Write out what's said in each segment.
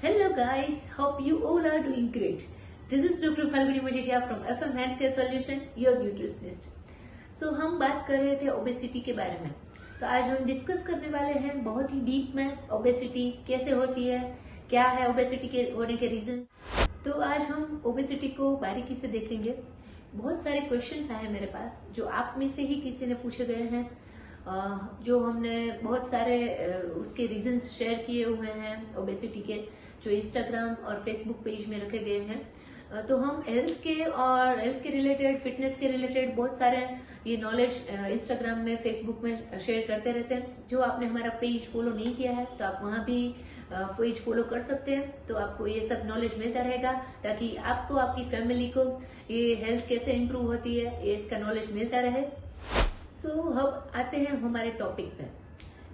Hello guys, hope you all are doing great. This is Dr. Falguni Majetia from FM Healthcare Solution, your nutritionist. So हम बात कर रहे थे obesity के बारे में। तो आज हम डिस्कस करने वाले हैं बहुत ही डीप में ओबेसिटी कैसे होती है, क्या है ओबेसिटी के होने के रीजन। तो आज हम ओबेसिटी को बारीकी से देखेंगे। बहुत सारे क्वेश्चंस आए हैं मेरे पास जो आप में से ही किसी ने पूछे गए हैं, जो हमने बहुत सारे उसके रीजंस शेयर किए हुए हैं ओबेसिटी के, जो इंस्टाग्राम और फेसबुक पेज में रखे गए हैं। तो हम हेल्थ के और हेल्थ के रिलेटेड, फिटनेस के रिलेटेड बहुत सारे ये नॉलेज इंस्टाग्राम में, फेसबुक में शेयर करते रहते हैं। जो आपने हमारा पेज फॉलो नहीं किया है तो आप वहाँ भी पेज फॉलो कर सकते हैं, तो आपको ये सब नॉलेज मिलता रहेगा ताकि आपको, आपकी फैमिली को ये हेल्थ कैसे इम्प्रूव होती है ये इसका नॉलेज मिलता रहे। सो अब आते हैं हमारे टॉपिक पे,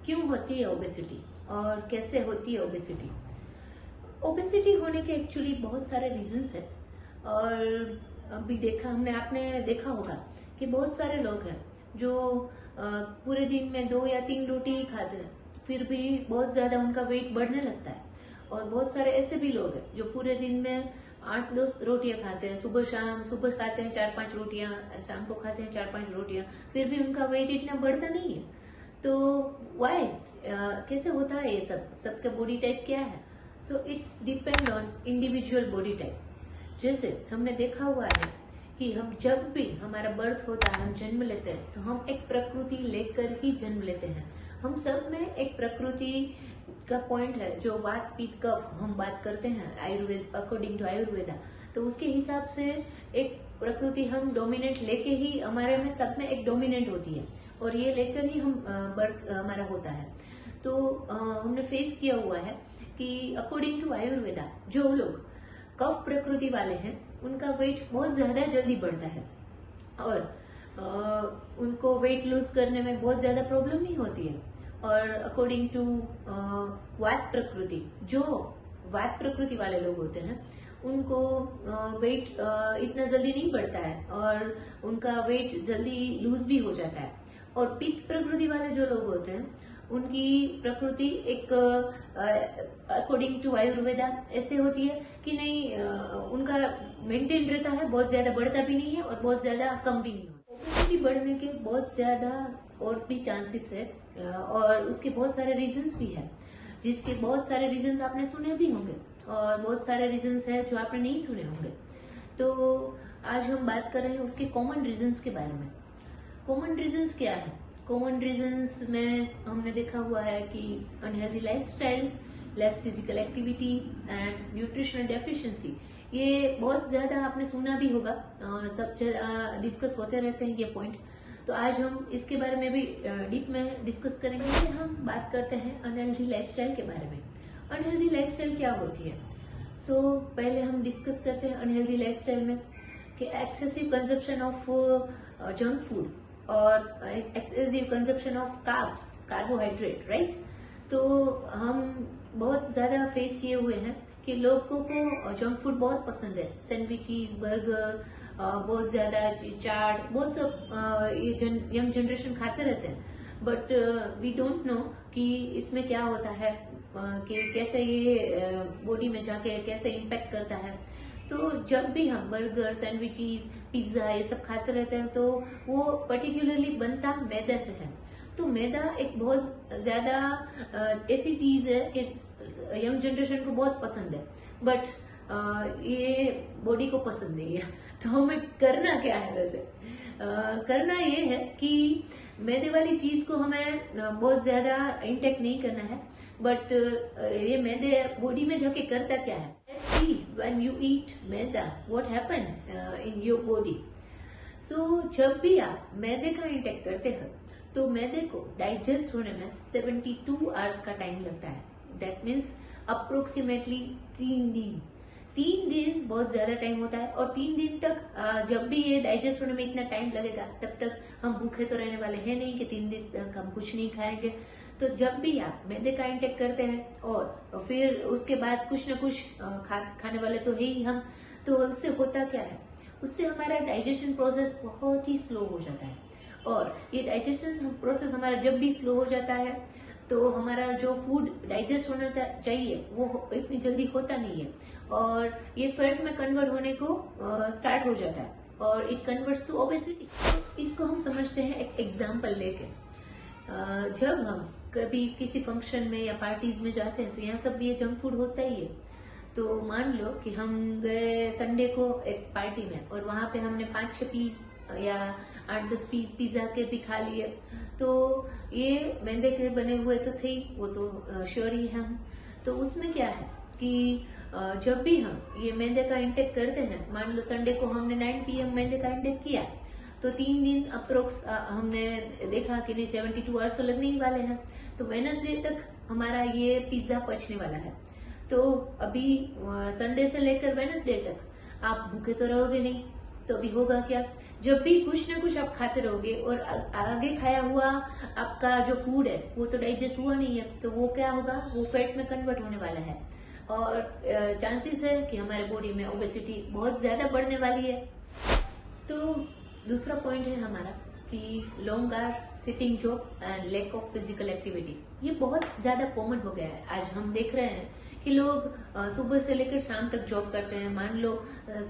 क्यों होती है ओबेसिटी और कैसे होती है ओबेसिटी। ओबेसिटी होने के एक्चुअली बहुत सारे रीजंस हैं और अभी आपने देखा होगा कि बहुत सारे लोग हैं जो पूरे दिन में 2 या 3 रोटी ही खाते हैं, फिर भी बहुत ज्यादा उनका वेट बढ़ने लगता है। और बहुत सारे ऐसे भी लोग हैं जो पूरे दिन में 8-10 रोटियां खाते हैं, सुबह खाते हैं 4-5 रोटियां, शाम को खाते हैं 4-5 रोटियां, फिर भी उनका वेट इतना बढ़ता नहीं है। तो वाई, कैसे होता है ये सबका बॉडी टाइप क्या है? So it's depend on individual body type. जैसे हमने देखा हुआ है कि हम जब भी हमारा बर्थ होता है, हम जन्म लेते हैं, तो हम एक प्रकृति लेकर ही जन्म लेते हैं। हम सब में एक प्रकृति का पॉइंट है जो वात पित्त कफ हम बात करते हैं आयुर्वेद, अकॉर्डिंग टू आयुर्वेदा। तो उसके हिसाब से एक प्रकृति हम डोमिनेंट लेके ही, हमारे में सब में एक डोमिनेंट होती है और ये लेकर ही हम बर्थ हमारा होता है। तो हमने फेस किया हुआ है कि अकॉर्डिंग टू आयुर्वेदा जो लोग कफ प्रकृति वाले हैं उनका वेट बहुत ज्यादा जल्दी बढ़ता है और उनको वेट लूज करने में बहुत ज्यादा प्रॉब्लम नहीं होती है। और अकॉर्डिंग टू वात प्रकृति, जो वात प्रकृति वाले लोग होते हैं उनको वेट इतना जल्दी नहीं बढ़ता है और उनका वेट जल्दी लूज भी हो जाता है। और पित्त प्रकृति वाले जो लोग होते हैं उनकी प्रकृति एक अकॉर्डिंग टू आयुर्वेदा ऐसे होती है कि नहीं, उनका मेंटेन रहता है, बहुत ज्यादा बढ़ता भी नहीं है और बहुत ज्यादा कम भी नहीं होता। ओबेसिटी बढ़ने के बहुत ज्यादा और भी चांसेस है और उसके बहुत सारे रीजंस भी है, जिसके बहुत सारे रीजंस आपने सुने भी होंगे और बहुत सारे रीजंस है जो आपने नहीं सुने होंगे। तो आज हम बात कर रहे हैं उसके कॉमन रीजंस के बारे में। कॉमन रीजंस क्या है? कॉमन रीजंस में हमने देखा हुआ है कि unhealthy lifestyle, less physical activity and nutritional deficiency. ये बहुत ज्यादा आपने सुना भी होगा और सब डिस्कस होते रहते हैं ये पॉइंट। तो आज हम इसके बारे में भी डीप में डिस्कस करेंगे। हम बात करते हैं अनहेल्दी लाइफस्टाइल के बारे में। अनहेल्दी लाइफस्टाइल क्या होती है? सो पहले हम डिस्कस करते हैं अनहेल्दी लाइफस्टाइल में कि excessive consumption of junk food और excessive consumption of carbs, carbohydrate, right. तो हम बहुत ज्यादा फेस किए हुए हैं कि लोगों को जंक फूड बहुत पसंद है, सैंडविचेस, बर्गर, बहुत ज्यादा चाट, बहुत सब ये यंग जनरेशन खाते रहते हैं। बट वी डोंट नो कि इसमें क्या होता है, कि कैसे ये बॉडी में जाके कैसे इम्पैक्ट करता है। तो जब भी हम बर्गर, सैंडविचेस, पिज्जा ये सब खाते रहते हैं तो वो पर्टिकुलरली बनता मैदा से है। तो मैदा एक बहुत ज्यादा ऐसी चीज है कि यंग जनरेशन को बहुत पसंद है, बट ये बॉडी को पसंद नहीं है। तो हमें करना क्या है? वैसे करना ये है कि मैदे वाली चीज को हमें बहुत ज्यादा इंटेक नहीं करना है, बट ये मैदे बॉडी में जाके करता क्या है? Let's see when you eat maida what happen in your body. So जब भी आप मैदे का इंटेक करते हैं तो मैदे को डाइजेस्ट होने में 72 आवर्स का टाइम लगता है। दैट मीन्स अप्रोक्सीमेटली 3 दिन बहुत ज्यादा टाइम होता है। और 3 दिन तक जब भी ये डाइजेस्ट होने में इतना टाइम लगेगा तब तक हम भूखे तो रहने वाले हैं नहीं कि 3 दिन तक हम कुछ नहीं खाएंगे। तो जब भी आप मैदे का इंटेक करते हैं और फिर उसके बाद कुछ न कुछ खाने वाले तो है ही हम, तो उससे होता क्या है? उससे हमारा डाइजेशन प्रोसेस बहुत ही स्लो हो जाता है। और ये डाइजेशन प्रोसेस हमारा जब भी स्लो हो जाता है तो हमारा जो फूड डाइजेस्ट होना चाहिए वो इतनी जल्दी होता नहीं है, और ये फैट में कन्वर्ट होने को स्टार्ट हो जाता है, और इट कन्वर्ट्स टू ओबेसिटी। इसको हम समझते हैं एक एग्जाम्पल लेके। जब हम कभी किसी फंक्शन में या पार्टीज में जाते हैं तो यहाँ सब ये जंक फूड होता ही है। तो मान लो कि हम गए संडे को एक पार्टी में, और वहां पे हमने 5-6 पीस या 8-10 पीस पिज्जा के भी खा लिए, तो ये मैदे के बने हुए तो थे, वो तो श्योर ही है हम। तो उसमें क्या है कि जब भी हम ये मैदे का इंटेक करते हैं, मान लो संडे को हमने 9 PM मैदे का इंटेक किया, तो 3 दिन अप्रोक्स हमने देखा कि नहीं 72 आवर्स तो लगने ही वाले हैं, तो वेडनेसडे तक हमारा ये पिज्जा पचने वाला है। तो अभी संडे से लेकर वेडनेसडे तक आप भूखे तो रहोगे नहीं, तो अभी होगा क्या, जब भी कुछ ना कुछ आप खाते रहोगे और आगे खाया हुआ आपका जो फूड है वो तो डाइजेस्ट हुआ नहीं है, तो वो क्या होगा, वो फैट में कन्वर्ट होने वाला है, और चांसेस है कि हमारे बॉडी में ओबेसिटी बहुत ज्यादा बढ़ने वाली है। तो दूसरा पॉइंट है हमारा कि long hours, sitting job and lack of physical activity. ये बहुत ज्यादा कॉमन हो गया है। आज हम देख रहे हैं कि लोग सुबह से लेकर शाम तक जॉब करते हैं। मान लो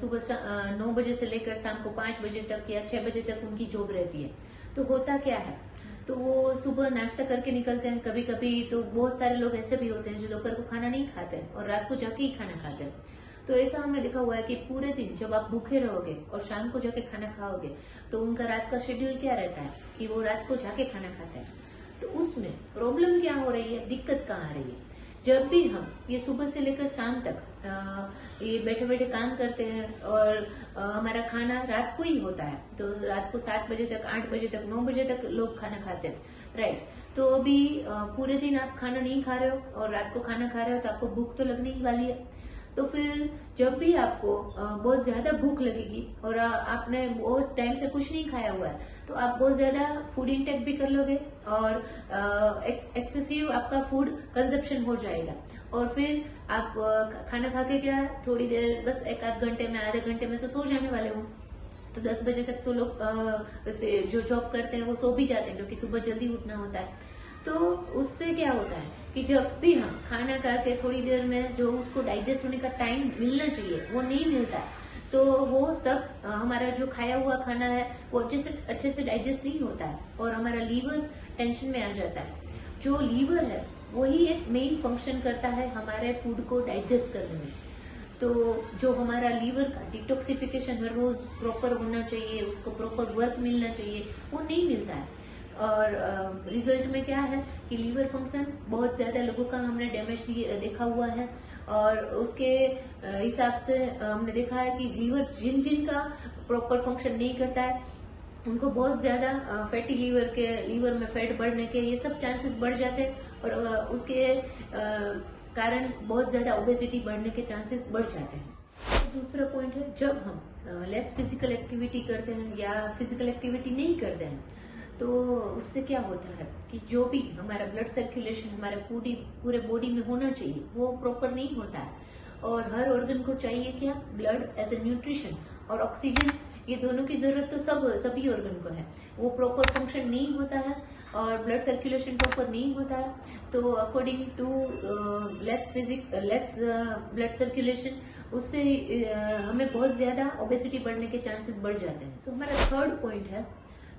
सुबह 9 बजे से लेकर शाम को 5 बजे तक या 6 बजे तक उनकी जॉब रहती है। तो होता क्या है, तो वो सुबह नाश्ता करके निकलते हैं। कभी कभी तो बहुत सारे लोग ऐसे भी होते हैं जो दोपहर को खाना नहीं खाते हैं और रात को जाके ही खाना खाते हैं। तो ऐसा हमने देखा हुआ है कि पूरे दिन जब आप भूखे रहोगे और शाम को जाके खाना खाओगे, तो उनका रात का शेड्यूल क्या रहता है कि वो रात को जाके खाना खाते हैं। तो उसमें प्रॉब्लम क्या हो रही है, दिक्कत कहाँ आ रही है, जब भी हम ये सुबह से लेकर शाम तक ये बैठे बैठे काम करते हैं और हमारा खाना रात को ही होता है, तो रात को 7 बजे तक, 8 बजे तक, 9 बजे तक लोग खाना खाते हैं, राइट। तो अभी पूरे दिन आप खाना नहीं खा रहे हो और रात को खाना खा रहे हो, तो आपको भूख तो लगने ही वाली है। तो फिर जब भी आपको बहुत ज्यादा भूख लगेगी और आपने बहुत टाइम से कुछ नहीं खाया हुआ है, तो आप बहुत ज्यादा फूड इंटेक भी कर लोगे और एक्सेसिव आपका फूड कंजप्शन हो जाएगा। और फिर आप खाना खा के क्या थोड़ी देर, बस 1-8 घंटे में, आधे घंटे में तो सो जाने वाले हो। तो 10 बजे तक तो लोग जो जॉब करते हैं वो सो भी जाते हैं, क्योंकि सुबह जल्दी उठना होता है। तो उससे क्या होता है कि जब भी हम खाना खा के थोड़ी देर में जो उसको डाइजेस्ट होने का टाइम मिलना चाहिए वो नहीं मिलता है, तो वो सब हमारा जो खाया हुआ खाना है वो अच्छे से डाइजेस्ट नहीं होता है और हमारा लीवर टेंशन में आ जाता है। जो लीवर है वही एक मेन फंक्शन करता है हमारे फूड को डाइजेस्ट करने में। तो जो हमारा लीवर का डिटॉक्सिफिकेशन हर रोज प्रॉपर होना चाहिए, उसको प्रॉपर वर्क मिलना चाहिए, वो नहीं मिलता है। और रिजल्ट में क्या है कि लीवर फंक्शन बहुत ज्यादा लोगों का हमने डैमेज देखा हुआ है। और उसके हिसाब से हमने देखा है कि लीवर जिन का प्रॉपर फंक्शन नहीं करता है, उनको बहुत ज्यादा फैटी लीवर में फैट बढ़ने के ये सब चांसेस बढ़ जाते हैं, और उसके कारण बहुत ज्यादा ओबेसिटी बढ़ने के चांसेस बढ़ जाते हैं। दूसरा पॉइंट है, जब हम लेस फिजिकल एक्टिविटी करते हैं या फिजिकल एक्टिविटी नहीं करते हैं, तो उससे क्या होता है कि जो भी हमारा ब्लड सर्कुलेशन हमारे पूरे बॉडी में होना चाहिए वो प्रॉपर नहीं होता है। और हर ऑर्गन को चाहिए क्या, ब्लड एज ए न्यूट्रिशन और ऑक्सीजन, ये दोनों की जरूरत तो सभी ऑर्गन को है। वो प्रॉपर फंक्शन नहीं होता है और ब्लड सर्कुलेशन प्रॉपर नहीं होता है, तो according to less blood circulation, उससे हमें बहुत ज्यादा ओबेसिटी बढ़ने के चांसेस बढ़ जाते हैं। सो हमारा थर्ड पॉइंट है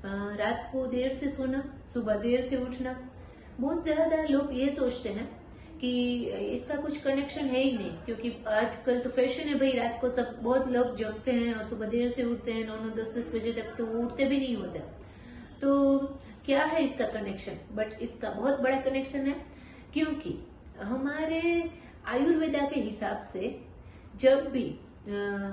रात को देर से सोना, सुबह देर से उठना। बहुत ज्यादा लोग ये सोचते हैं कि इसका कुछ कनेक्शन है ही नहीं, क्योंकि आजकल तो फैशन है भाई, रात को सब बहुत लोग जगते हैं और सुबह देर से उठते हैं, 9-10 बजे तक तो वो उठते भी नहीं होते। तो क्या है इसका कनेक्शन, बट इसका बहुत बड़ा कनेक्शन है, क्योंकि हमारे आयुर्वेदा के हिसाब से जब भी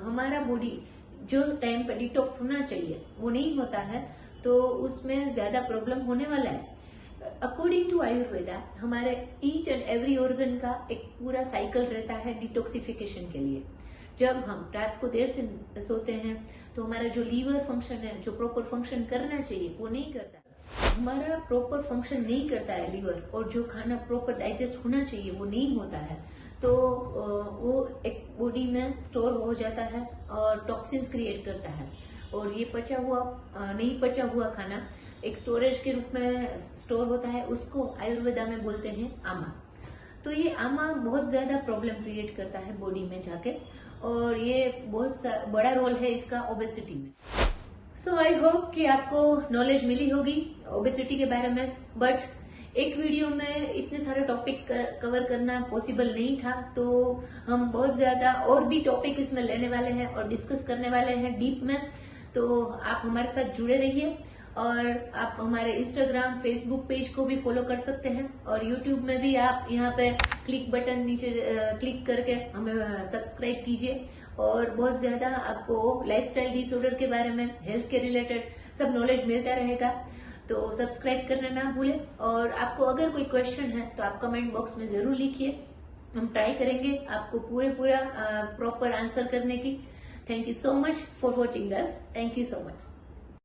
हमारा बॉडी जो टाइम पर डिटॉक्स होना चाहिए वो नहीं होता है, तो उसमें ज्यादा प्रॉब्लम होने वाला है। अकॉर्डिंग टू आयुर्वेदा हमारे ईच एंड एवरी ऑर्गन का एक पूरा साइकिल रहता है डिटॉक्सिफिकेशन के लिए। जब हम रात को देर से सोते हैं तो हमारा जो लीवर फंक्शन है, जो प्रॉपर फंक्शन करना चाहिए वो नहीं करता। हमारा प्रॉपर फंक्शन नहीं करता है लीवर, और जो खाना प्रॉपर डाइजेस्ट होना चाहिए वो नहीं होता है, तो वो एक बॉडी में स्टोर हो जाता है और टॉक्सिन्स क्रिएट करता है। और ये पचा हुआ नहीं पचा हुआ खाना एक स्टोरेज के रूप में स्टोर होता है, उसको आयुर्वेदा में बोलते हैं आमा। तो ये आमा बहुत ज्यादा प्रॉब्लम क्रिएट करता है बॉडी में जाके, और ये बहुत बड़ा रोल है इसका ओबेसिटी में। सो आई होप कि आपको नॉलेज मिली होगी ओबेसिटी के बारे में, बट एक वीडियो में इतने सारे टॉपिक कवर करना पॉसिबल नहीं था, तो हम बहुत ज्यादा और भी टॉपिक इसमें लेने वाले हैं और डिस्कस करने वाले हैं डीप में। तो आप हमारे साथ जुड़े रहिए, और आप हमारे इंस्टाग्राम फेसबुक पेज को भी फॉलो कर सकते हैं, और यूट्यूब में भी आप यहाँ पे क्लिक बटन नीचे क्लिक करके हमें सब्सक्राइब कीजिए। और बहुत ज्यादा आपको लाइफस्टाइल डिसऑर्डर के बारे में, हेल्थ के रिलेटेड सब नॉलेज मिलता रहेगा, तो सब्सक्राइब करना ना भूलें। और आपको अगर कोई क्वेश्चन है तो आप कमेंट बॉक्स में जरूर लिखिए, हम ट्राई करेंगे आपको पूरा प्रॉपर आंसर करने की। Thank you so much for watching us. Thank you so much.